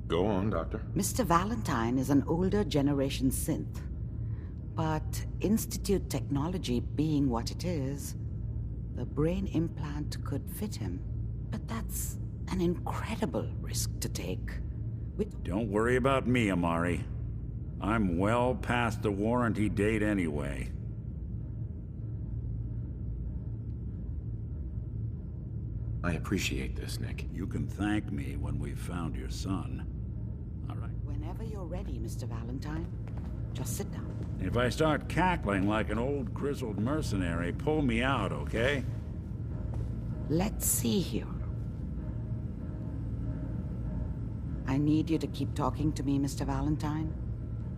Go on, Doctor. Mr. Valentine is an older generation synth. But Institute technology being what it is, the brain implant could fit him. But that's an incredible risk to take. Don't worry about me, Amari. I'm well past the warranty date anyway. I appreciate this, Nick. You can thank me when we've found your son. All right. Whenever you're ready, Mr. Valentine, just sit down. If I start cackling like an old grizzled mercenary, pull me out, okay? Let's see here. I need you to keep talking to me, Mr. Valentine.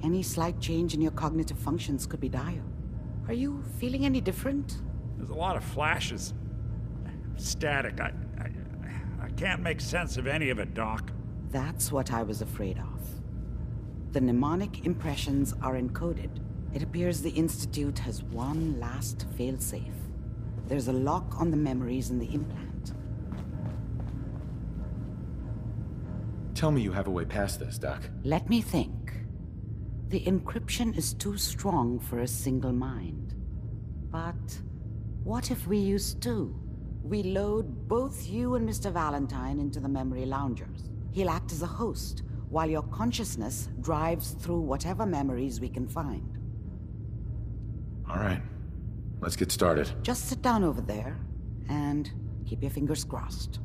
Any slight change in your cognitive functions could be dire. Are you feeling any different? There's a lot of flashes. Static. I can't make sense of any of it, Doc. That's what I was afraid of. The mnemonic impressions are encoded. It appears the Institute has one last failsafe. There's a lock on the memories in the implant. Tell me you have a way past this, Doc. Let me think. The encryption is too strong for a single mind. But what if we use two? We load both you and Mr. Valentine into the memory loungers. He'll act as a host, while your consciousness drives through whatever memories we can find. All right. Let's get started. Just sit down over there, and keep your fingers crossed.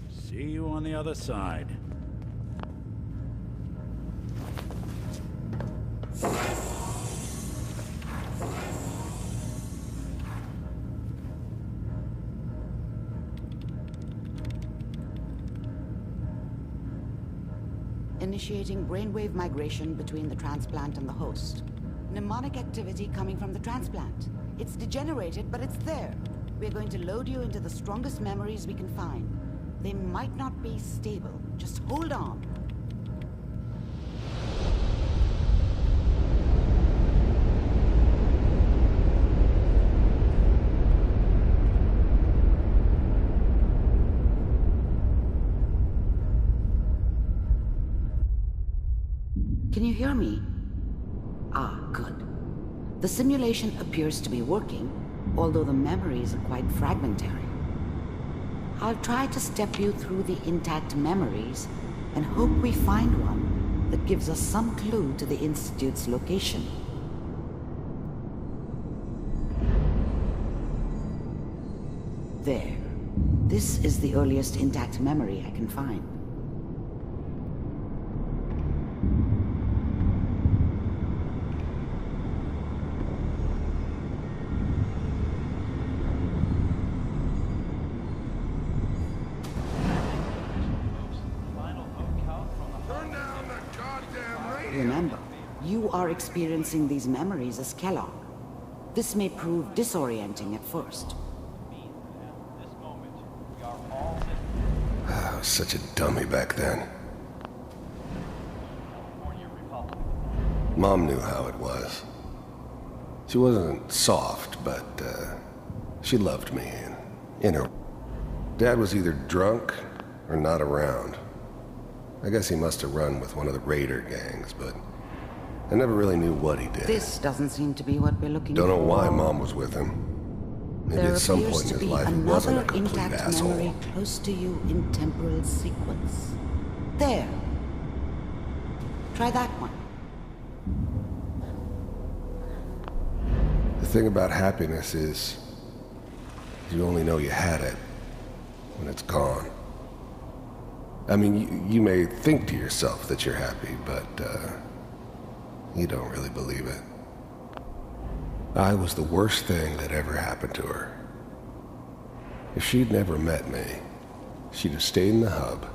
See you on the other side. Initiating brainwave migration between the transplant and the host. Mnemonic activity coming from the transplant. It's degenerated, but it's there. We're going to load you into the strongest memories we can find. They might not be stable. Just hold on. Can you hear me? Ah, good. The simulation appears to be working, although the memories are quite fragmentary. I'll try to step you through the intact memories and hope we find one that gives us some clue to the Institute's location. There. This is the earliest intact memory I can find. Remember, you are experiencing these memories as Kellogg. This may prove disorienting at first. I was such a dummy back then. Mom knew how it was. She wasn't soft, but she loved me in her. Dad was either drunk or not around. I guess he must have run with one of the raider gangs, but I never really knew what he did. This doesn't seem to be what we're looking for. Don't know why Mom was with him. Maybe There at some appears point in to his be life he wasn't a another complete intact asshole. memory close to you in temporal sequence. There. Try that one. The thing about happiness is you only know you had it when it's gone. I mean, you may think to yourself that you're happy, but you don't really believe it. I was the worst thing that ever happened to her. If she'd never met me, she'd have stayed in the hub,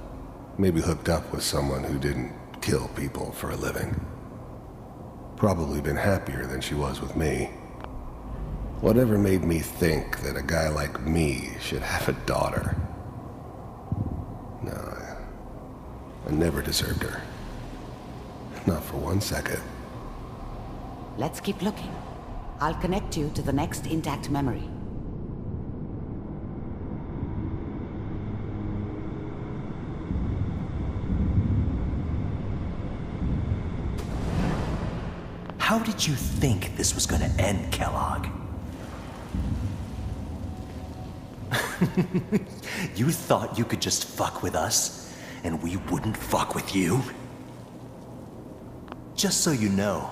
maybe hooked up with someone who didn't kill people for a living. Probably been happier than she was with me. Whatever made me think that a guy like me should have a daughter? No, I never deserved her. Not for 1 second. Let's keep looking. I'll connect you to the next intact memory. How did you think this was gonna end, Kellogg? You thought you could just fuck with us, and we wouldn't fuck with you? Just so you know,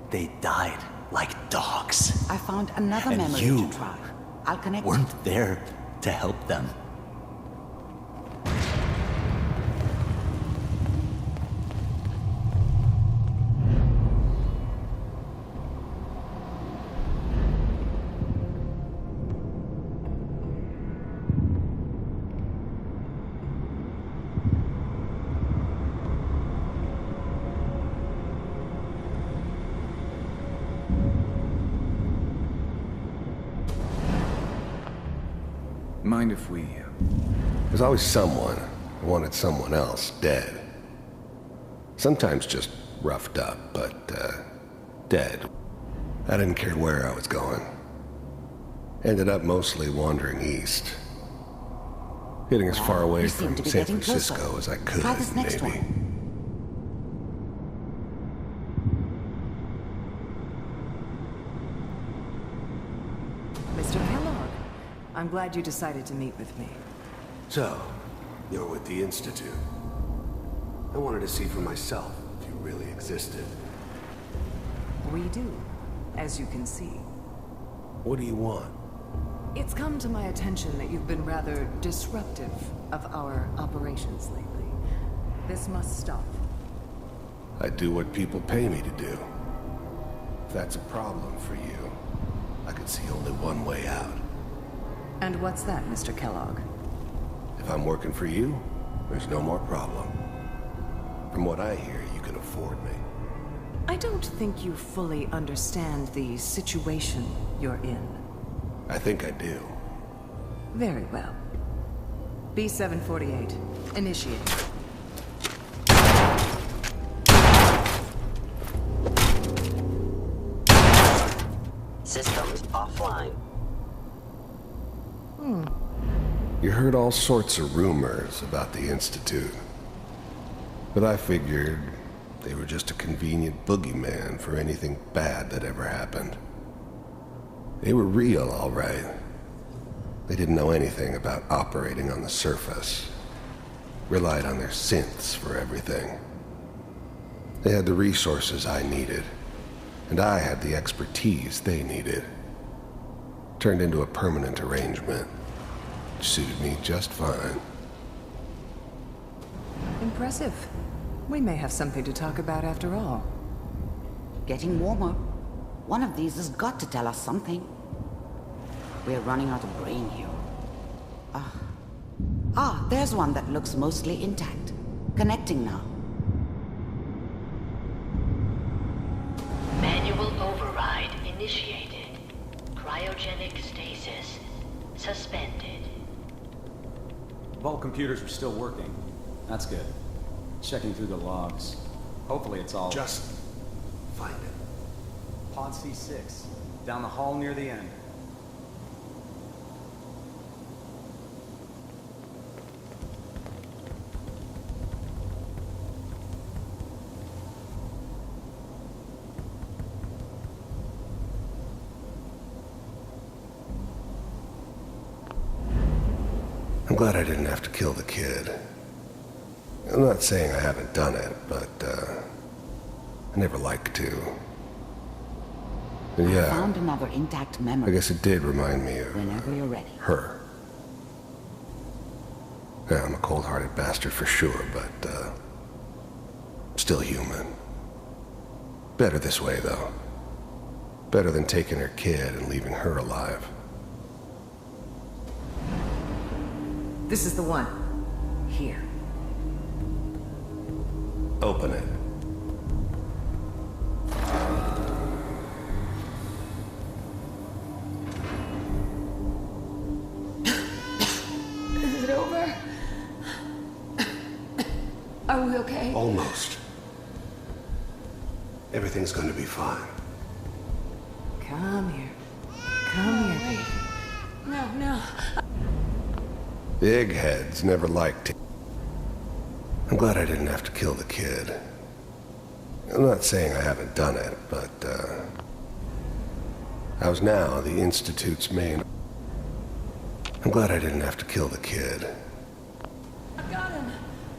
they died like dogs. I found another And memory you to try. I'll connect. Weren't there to help them. Mind if we... There's always someone who wanted someone else dead. Sometimes just roughed up, but, dead. I didn't care where I was going. Ended up mostly wandering east. Getting as far away you seem from to be San getting closer. Francisco as I could, Try this next maybe. one. Mr. Kellogg, I'm glad you decided to meet with me. So, you're with the Institute. I wanted to see for myself if you really existed. We do, as you can see. What do you want? It's come to my attention that you've been rather disruptive of our operations lately. This must stop. I do what people pay me to do. If that's a problem for you, I could see only one way out. And what's that, Mr. Kellogg? If I'm working for you, there's no more problem. From what I hear, you can afford me. I don't think you fully understand the situation you're in. I think I do. Very well. B-748, initiate. Systems offline. You heard all sorts of rumors about the Institute. But I figured they were just a convenient boogeyman for anything bad that ever happened. They were real, all right. They didn't know anything about operating on the surface. Relied on their synths for everything. They had the resources I needed, and I had the expertise they needed. Turned into a permanent arrangement. Suited me just fine. Impressive. We may have something to talk about after all. Getting warmer. One of these has got to tell us something. We're running out of brain here. There's one that looks mostly intact. Connecting now. Manual override initiated. Cryogenic stasis suspended. Vault computers are still working. That's good. Checking through the logs. Hopefully it's all... Just find it. Pod C6. Down the hall near the end. I'm glad I didn't have to kill the kid. I'm not saying I haven't done it, but, I never like to. And yeah, Found another intact I memory. guess it did remind me of Whenever you're ready. her. Yeah, I'm a cold-hearted bastard for sure, but, still human. Better this way, though. Better than taking her kid and leaving her alive. This is the one. Here. Open it. Is it over? Are we okay? Almost. Everything's gonna be fine. Come here. Come here, baby. No, no. The eggheads never liked it. I'm glad I didn't have to kill the kid. I'm not saying I haven't done it, but, I was now the Institute's main... I'm glad I didn't have to kill the kid. I got him.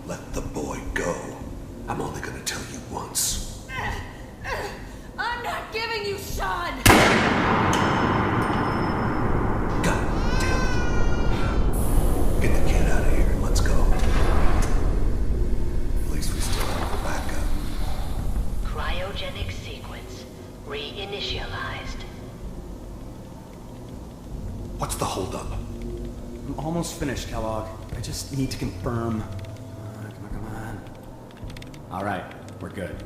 Let the boy go. I'm only gonna tell you once. I'm not giving you Sean! God damn it. Get the kid out of here and let's go. At least we still have a backup. Cryogenic sequence reinitialized. What's the holdup? I'm almost finished, Kellogg. I just need to confirm. Come on. All right, we're good.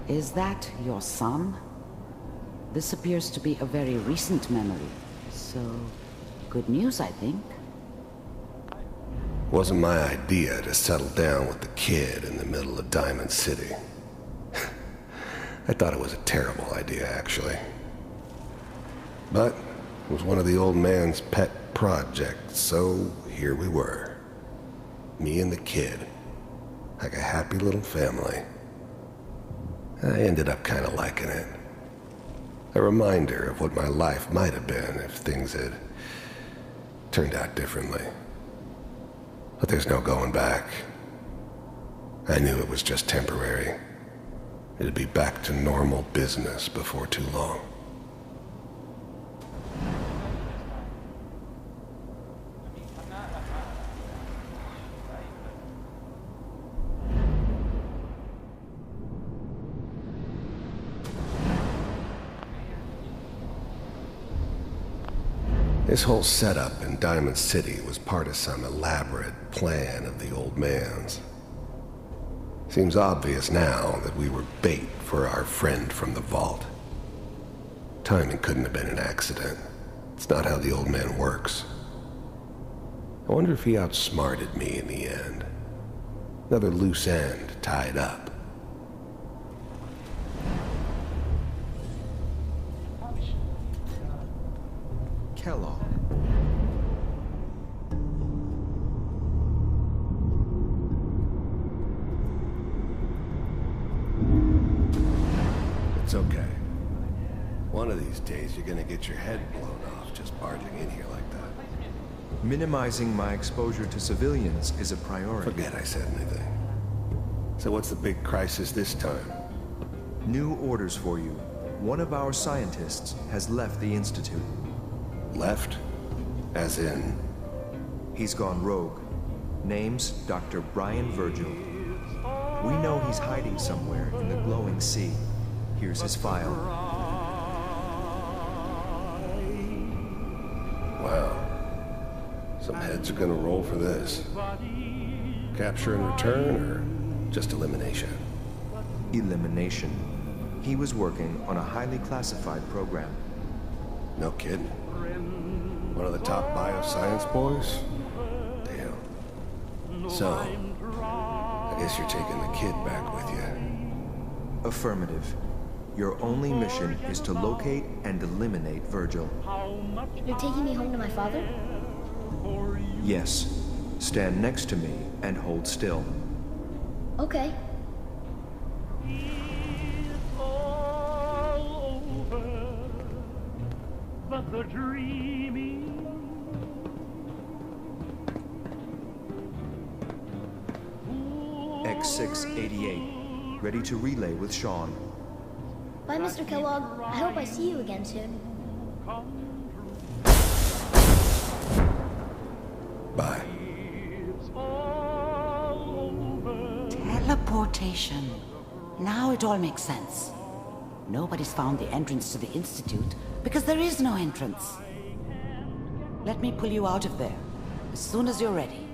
Is that your son? This appears to be a very recent memory, so good news, I think. Wasn't my idea to settle down with the kid in the middle of Diamond City. I thought it was a terrible idea, actually. But it was one of the old man's pet projects, so here we were. Me and the kid, like a happy little family. I ended up kind of liking it. A reminder of what my life might have been if things had turned out differently. But there's no going back. I knew it was just temporary. It'd be back to normal business before too long. This whole setup in Diamond City was part of some elaborate plan of the old man's. Seems obvious now that we were bait for our friend from the vault. Timing couldn't have been an accident. It's not how the old man works. I wonder if he outsmarted me in the end. Another loose end tied up. Kellogg. It's okay. One of these days you're gonna get your head blown off just barging in here like that. Minimizing my exposure to civilians is a priority. Forget I said anything. So what's the big crisis this time? New orders for you. One of our scientists has left the Institute. Left? As in? He's gone rogue. Name's Dr. Brian Virgil. We know he's hiding somewhere in the glowing sea. Here's his file. Wow. Some heads are gonna roll for this. Capture and return, or just elimination? Elimination. He was working on a highly classified program. No kidding. One of the top bioscience boys? Damn. So, I guess you're taking the kid back with you. Affirmative. Your only mission is to locate and eliminate Virgil. You're taking me home to my father? Yes. Stand next to me and hold still. Okay. But the dreaming X688. Ready to relay with Sean. Bye, Mr. Kellogg. I hope I see you again soon. Bye. Teleportation. Now it all makes sense. Nobody's found the entrance to the Institute because there is no entrance. Let me pull you out of there as soon as you're ready.